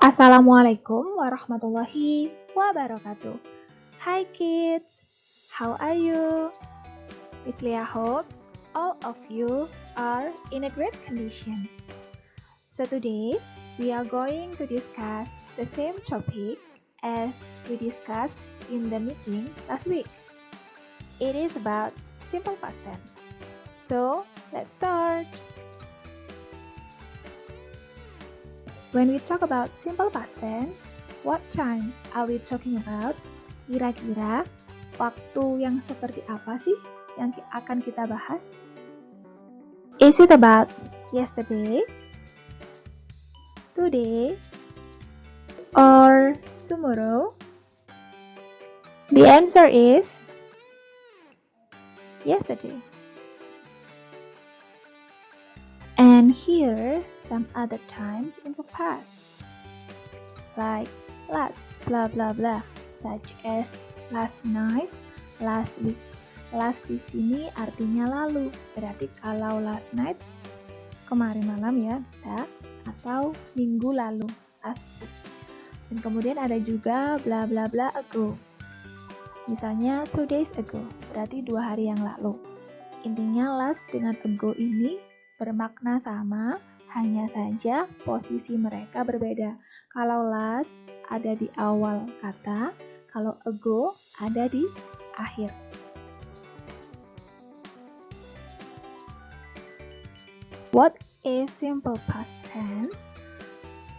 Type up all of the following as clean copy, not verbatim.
Assalamualaikum warahmatullahi wabarakatuh. Hi kids, how are you? Miss Leah hopes all of you are in a great condition. So today, we are going to discuss the same topic as we discussed in the meeting last week. It is about simple past tense. So, let's start. When we talk about simple past tense, what time are we talking about? Kira-kira waktu yang seperti apa sih yang akan kita bahas? Is it about yesterday, today, or tomorrow? The answer is yesterday. And here some other times in the past, like last blah blah blah, such as last night, last week. Last di sini artinya lalu, berarti kalau last night kemarin malam ya bisa, atau minggu lalu last week. Dan kemudian ada juga blah blah blah ago, misalnya 2 days ago, berarti 2 hari yang lalu. Intinya last dengan ago ini bermakna sama, hanya saja posisi mereka berbeda. Kalau last ada di awal kata, kalau ago ada di akhir. What is simple past tense?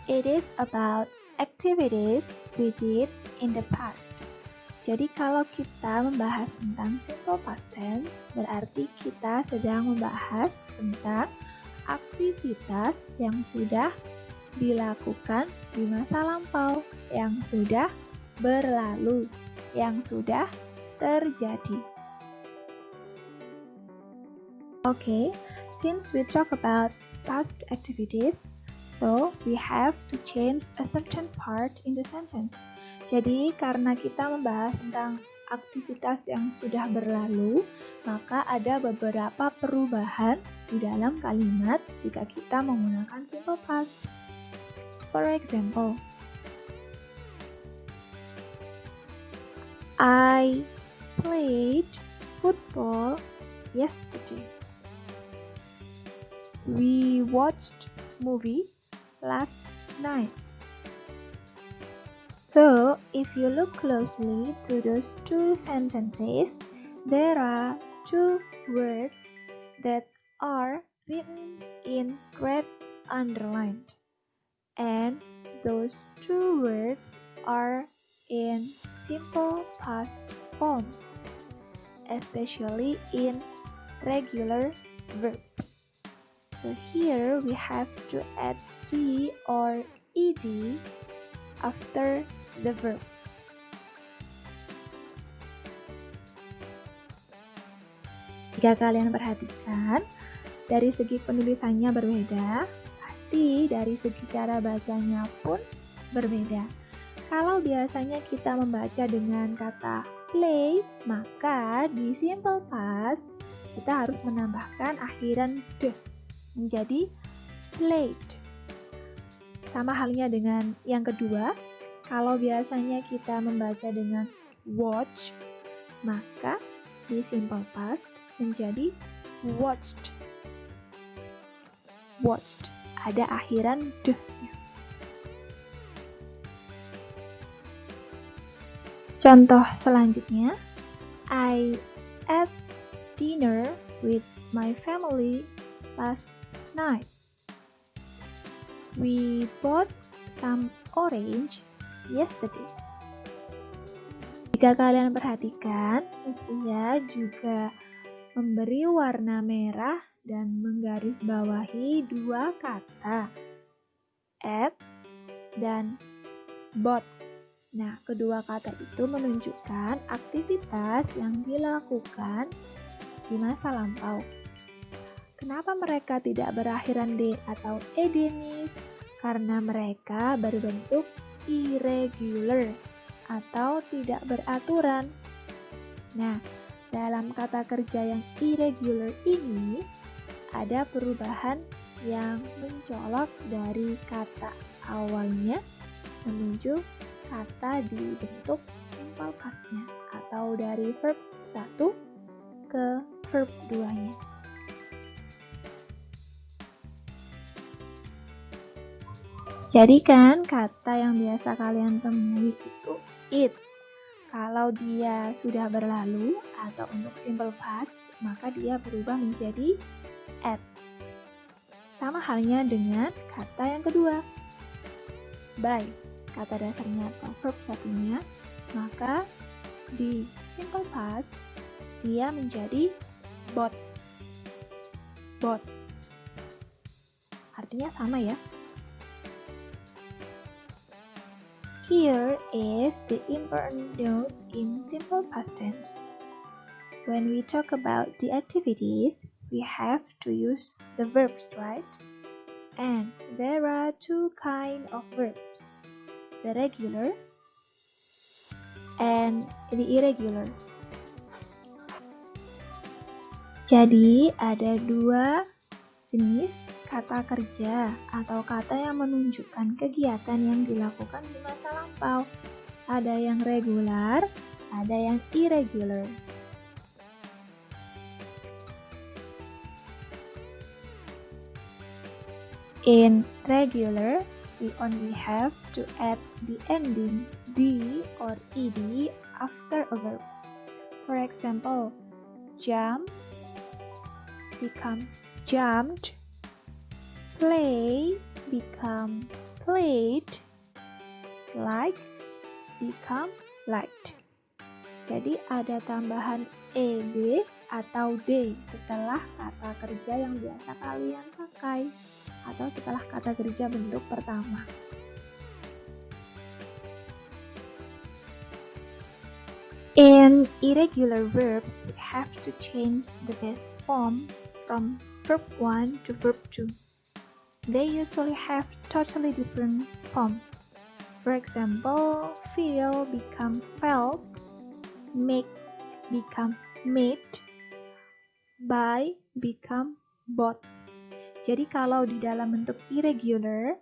It is about activities we did in the past. Jadi kalau kita membahas tentang simple past tense, berarti kita sedang membahas tentang aktivitas yang sudah dilakukan di masa lampau, yang sudah berlalu, yang sudah terjadi. Okay, since we talk about past activities, so we have to change a certain part in the sentence. Jadi karena kita membahas tentang aktivitas yang sudah berlalu, maka ada beberapa perubahan di dalam kalimat jika kita menggunakan simple past. For example, I played football yesterday. We watched movie last night. So, if you look closely to those two sentences, there are two words that are written in red underlined. And those two words are in simple past form, especially in regular verbs. So here we have to add D or ED after the verbs. Jika kalian perhatikan, dari segi penulisannya berbeda, pasti dari segi cara bacanya pun berbeda. Kalau biasanya kita membaca dengan kata play, maka di simple past kita harus menambahkan akhiran d menjadi played. Sama halnya dengan yang kedua, kalau biasanya kita membaca dengan watch, maka di simple past menjadi watched. Watched, ada akhiran d-nya. Contoh selanjutnya, I ate dinner with my family last night. We bought some orange yesterday. Jika kalian perhatikan, Miss juga memberi warna merah dan menggarisbawahi dua kata, ate dan bought. Nah, kedua kata itu menunjukkan aktivitas yang dilakukan di masa lampau. Kenapa mereka tidak berakhiran D atau ED, Miss? Karena mereka berbentuk irregular atau tidak beraturan. Nah, dalam kata kerja yang irregular ini ada perubahan yang mencolok dari kata awalnya menuju kata di bentuk simple past-nya atau dari verb 1 ke verb 2-nya. Jadi kan kata yang biasa kalian temui itu it. Kalau dia sudah berlalu atau untuk simple past, maka dia berubah menjadi ate. Sama halnya dengan kata yang kedua, by. Kata dasarnya atau verb satunya, maka di simple past dia menjadi bought. Bought. Artinya sama ya. Here is the important note in simple past tense. When we talk about the activities, we have to use the verbs, right? And there are two kinds of verbs, the regular and the irregular. Jadi ada dua jenis kata kerja atau kata yang menunjukkan kegiatan yang dilakukan di masa lampau. Ada yang regular, ada yang irregular. In regular, we only have to add the ending d or ed after a verb. For example, jump become jumped, play become played, like become liked. Jadi ada tambahan ed atau d setelah kata kerja yang biasa kalian pakai atau setelah kata kerja bentuk pertama. In irregular verbs, we have to change the base form from verb 1 to verb 2. They usually have totally different form. For example, feel become felt, make become made, buy become bought. Jadi kalau di dalam bentuk irregular,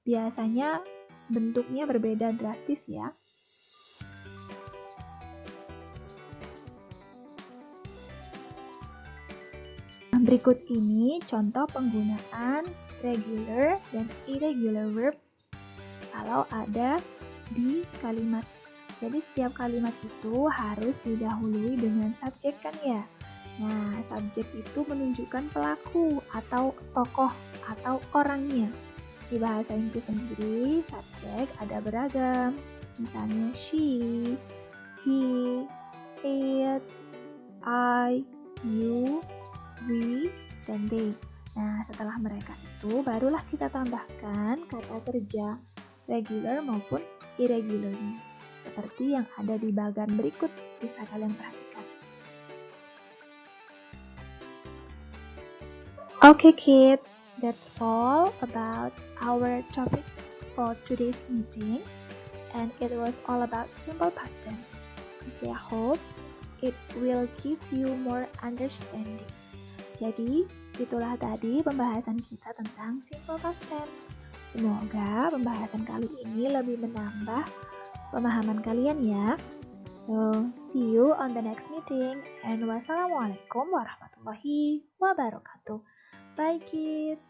biasanya bentuknya berbeda drastis ya. Berikut ini contoh penggunaan regular dan irregular verbs kalau ada di kalimat. Jadi setiap kalimat itu harus didahului dengan subjek kan ya. Nah, subjek itu menunjukkan pelaku atau tokoh atau orangnya. Di bahasa Inggris sendiri, subjek ada beragam. Misalnya she, he, it, I, you, we, dan they. Nah, setelah mereka itu, barulah kita tambahkan kata kerja regular maupun irregularnya. Seperti yang ada di bagian berikut, bisa kalian perhatikan. Okay kids, that's all about our topic for today's meeting, and it was all about simple past tense. I hope it will give you more understanding. Jadi, itulah tadi pembahasan kita tentang simple past tense. Semoga pembahasan kali ini lebih menambah pemahaman kalian ya. So, see you on the next meeting, and wassalamualaikum warahmatullahi wabarakatuh. Bye kids!